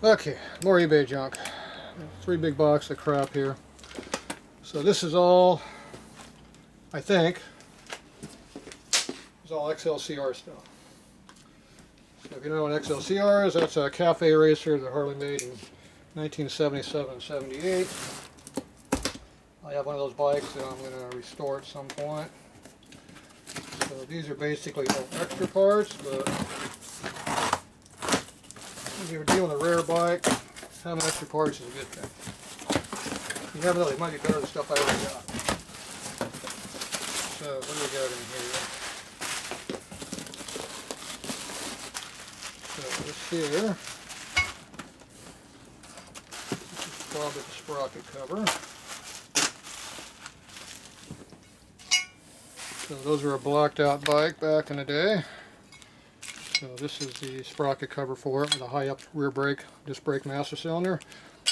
Okay, more eBay junk. 3 big boxes of crap here. So this is all, I think, is all XLCR stuff. So if you know what XLCR is, that's a cafe racer that Harley made in 1977-78. I have one of those bikes that I'm going to restore at some point. So these are basically no extra parts, but if you're dealing with a rare bike, having extra parts is a good thing. You never know, they might be better than stuff I already got. So what do we got in here? So this here, this is probably the sprocket cover. So those were a blocked out bike back in the day. So this is the sprocket cover for it with a high up rear brake, disc brake master cylinder.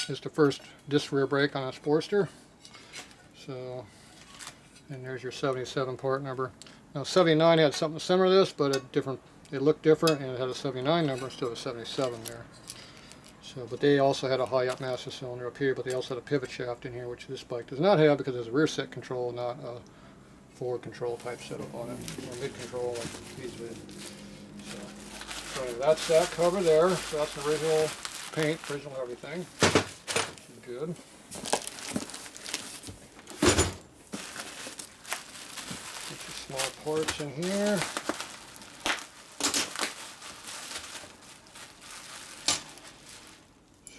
It's the first disc rear brake on a Sportster. So, and there's your 77 part number. Now 79 had something similar to this, but it looked different, and it had a 79 number instead of a 77 there. So, but they also had a high up master cylinder up here, but they also had a pivot shaft in here, which this bike does not have because it's a rear set control, not a forward control type setup on it, or mid control like these did. So anyway, that's that cover there. So that's the original paint, original everything. Good. Get your small parts in here.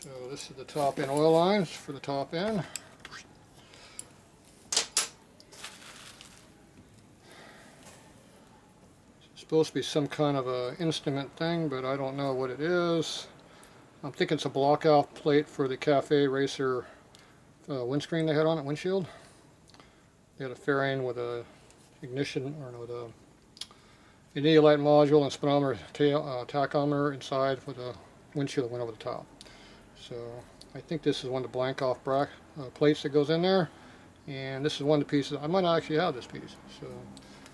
So this is the top end oil lines for the top end. It's supposed to be some kind of a instrument thing, but I don't know what it is. I'm thinking it's a block off plate for the Cafe Racer windscreen they had on it, windshield. They had a fairing with a ignition, or no, the igniter light module and speedometer tachometer inside with a windshield that went over the top. So I think this is one of the blank off plates that goes in there, and this is one of the pieces. I might not actually have this piece, so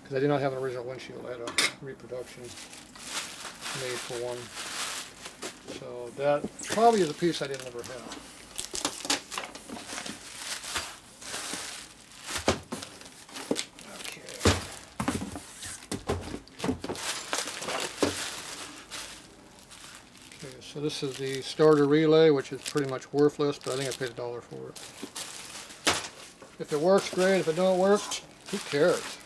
because I did not have an original windshield. I had a reproduction made for one. So that probably is a piece I didn't ever have. Okay. Okay, so this is the starter relay, which is pretty much worthless, but I think I paid $1 for it. If it works, great. If it don't work, who cares?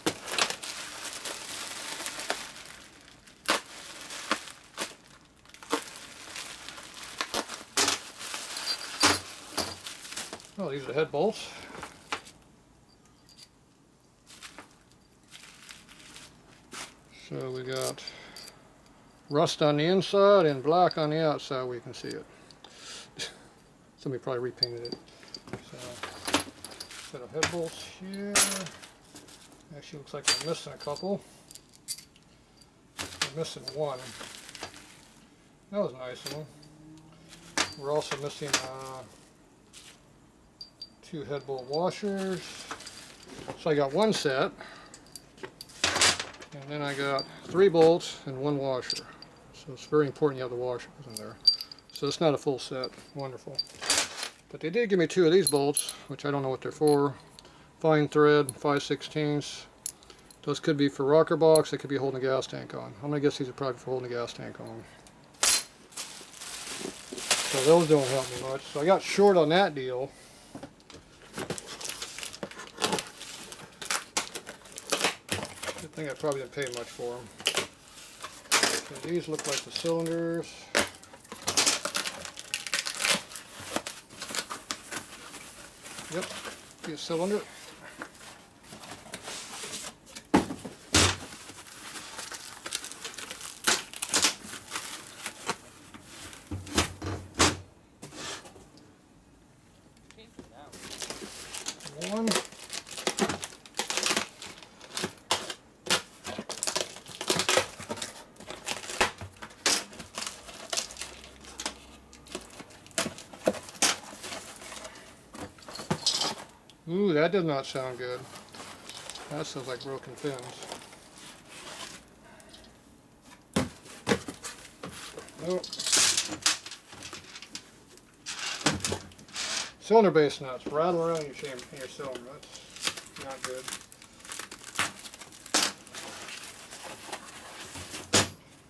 Oh, these are head bolts. So we got rust on the inside and black on the outside where you can see it. Somebody probably repainted it. So, set of head bolts here. Actually looks like I'm missing a couple. I'm missing one. That was a nice one. We're also missing 2 head bolt washers. So I got one set, and then I got 3 bolts and 1 washer. So it's very important you have the washers in there. So it's not a full set. Wonderful. But they did give me 2 of these bolts, which I don't know what they're for. Fine thread, 5/16. Those could be for rocker box. They could be holding a gas tank on. I'm gonna guess these are probably for holding a gas tank on. So those don't help me much. So I got short on that deal. I think I probably didn't pay much for them. So these look like the cylinders. Yep, be a cylinder. One. Ooh, that does not sound good. That sounds like broken fins. Oh. cylinder base nuts rattle around in your cylinder. That's not good.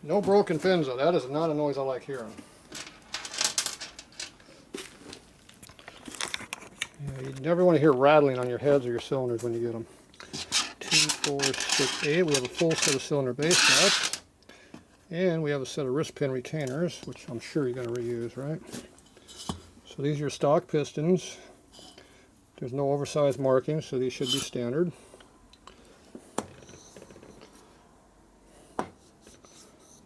No broken fins though. That is not a noise I like hearing. Yeah, you never want to hear rattling on your heads or your cylinders when you get them. 2, 4, 6, 8. We have a full set of cylinder base nuts. And we have a set of wrist pin retainers, which I'm sure you're going to reuse, right? So these are your stock pistons. There's no oversized markings, so these should be standard.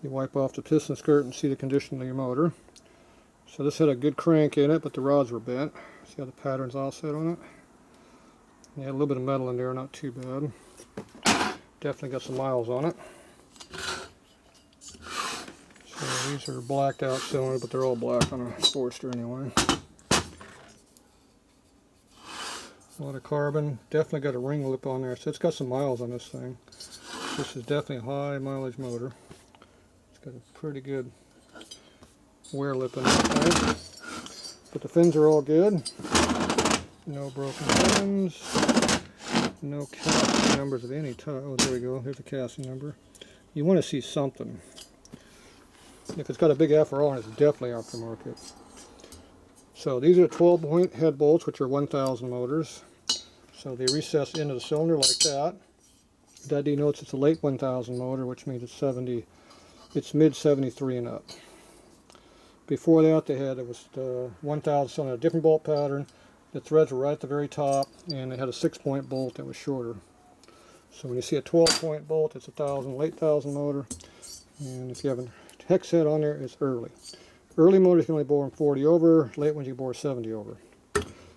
You wipe off the piston skirt and see the condition of your motor. So this had a good crank in it, but the rods were bent. See how the pattern's all set on it? Yeah, a little bit of metal in there, not too bad. Definitely got some miles on it. So these are blacked out cylinders, but they're all black on a Sportster anyway. A lot of carbon. Definitely got a ring lip on there, so it's got some miles on this thing. This is definitely a high mileage motor. It's got a pretty good wear lip in it. But the fins are all good. No broken fins. No casting numbers of any type. Oh, there we go. Here's a casting number. You want to see something. If it's got a big FRO on it, it's definitely aftermarket. So these are 12-point head bolts, which are 1000 motors. So they recess into the cylinder like that. That denotes it's a late 1000 motor, which means it's mid 73 and up. Before that, it was the 1000 cylinder, a different bolt pattern. The threads were right at the very top, and they had a 6-point bolt that was shorter. So when you see a 12-point bolt, it's a late 1000 motor. And if you have a hex head on there, it's early. Early motors can only bore them 40 over. Late ones you bore 70 over.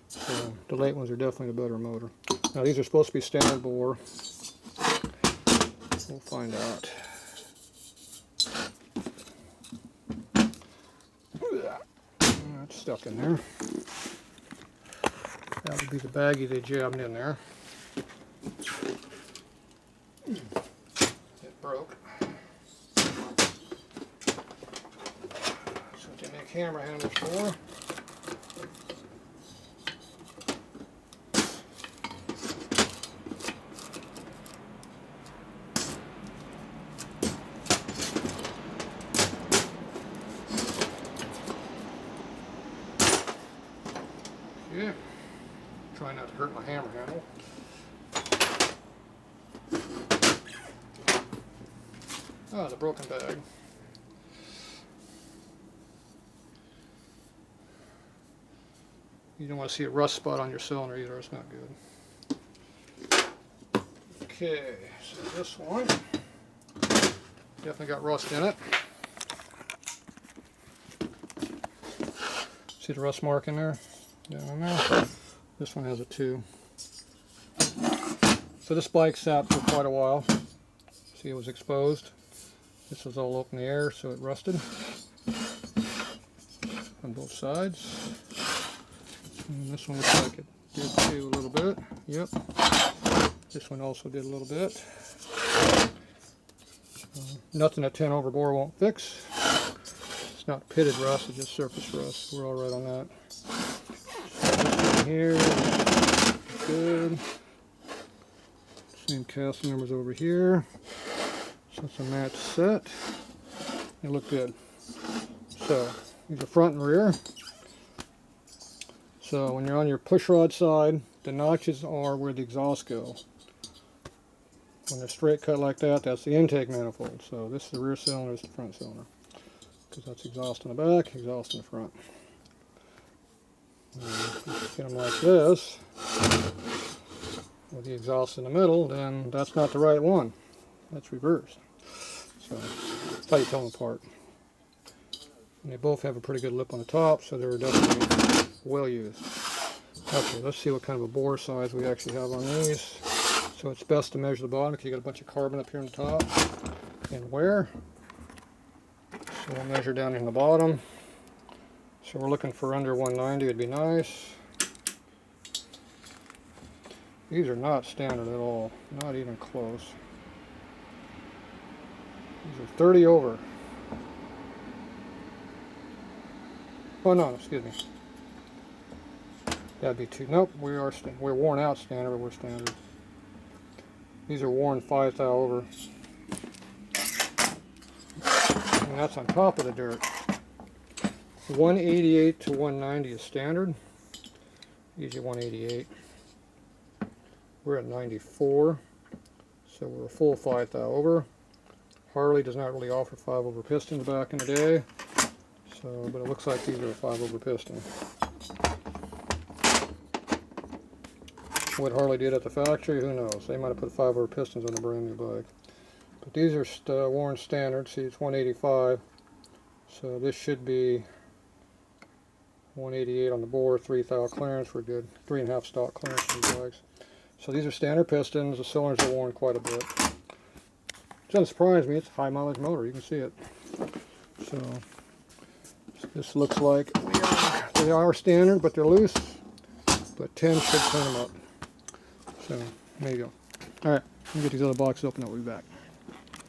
So the late ones are definitely the better motor. Now these are supposed to be standard bore. We'll find out. That's stuck in there. That would be the baggie they jabbed in there. It broke. That's what they make hammer handles for. Yeah. Try not to hurt my hammer handle. Oh, the broken bag. You don't want to see a rust spot on your cylinder either, it's not good. Okay, so this one definitely got rust in it. See the rust mark in there? Down in there. This one has it too. So this bike sat for quite a while. See, it was exposed. This was all up in the air, so it rusted on both sides. And this one looks like it did too a little bit. Yep. This one also did a little bit. Nothing a 10 over bore won't fix. It's not pitted rust, it's just surface rust. We're all right on that. This one here, good. Same casting numbers over here. So it's a match set. They look good. So these are front and rear. So when you're on your pushrod side, the notches are where the exhausts go. When they're straight cut like that, that's the intake manifold. So this is the rear cylinder, this is the front cylinder. Because that's exhaust in the back, exhaust in the front. And if you get them like this, with the exhaust in the middle, then that's not the right one. That's reversed. So that's how you tell them apart. And they both have a pretty good lip on the top, so they're definitely well used. Okay, let's see what kind of a bore size we actually have on these. So it's best to measure the bottom because you got a bunch of carbon up here on the top and wear. So we'll measure down in the bottom. So we're looking for under 190, it'd be nice. These are not standard at all, not even close. These are 30 over. Oh no, excuse me. That'd be two. Nope, we're worn out standard, but we're standard. These are worn 5 thou over. And that's on top of the dirt. 188 to 190 is standard. Usually 188. We're at 94, so we're a full 5 thou over. Harley does not really offer 5 over pistons back in the day, so but it looks like these are a 5 over piston. What Harley did at the factory, who knows? They might have put 5 over pistons on a brand new bike. But these are worn standard. See, it's 185, so this should be 188 on the bore, 3 thou clearance. We're good. 3.5 stock clearance for these bikes. So these are standard pistons. The cylinders are worn quite a bit. It doesn't surprise me. It's a high mileage motor. You can see it. So this looks like they are standard, but they're loose. But 10 should clean them up. So there you go. All right, let me get these other boxes open. I'll be back.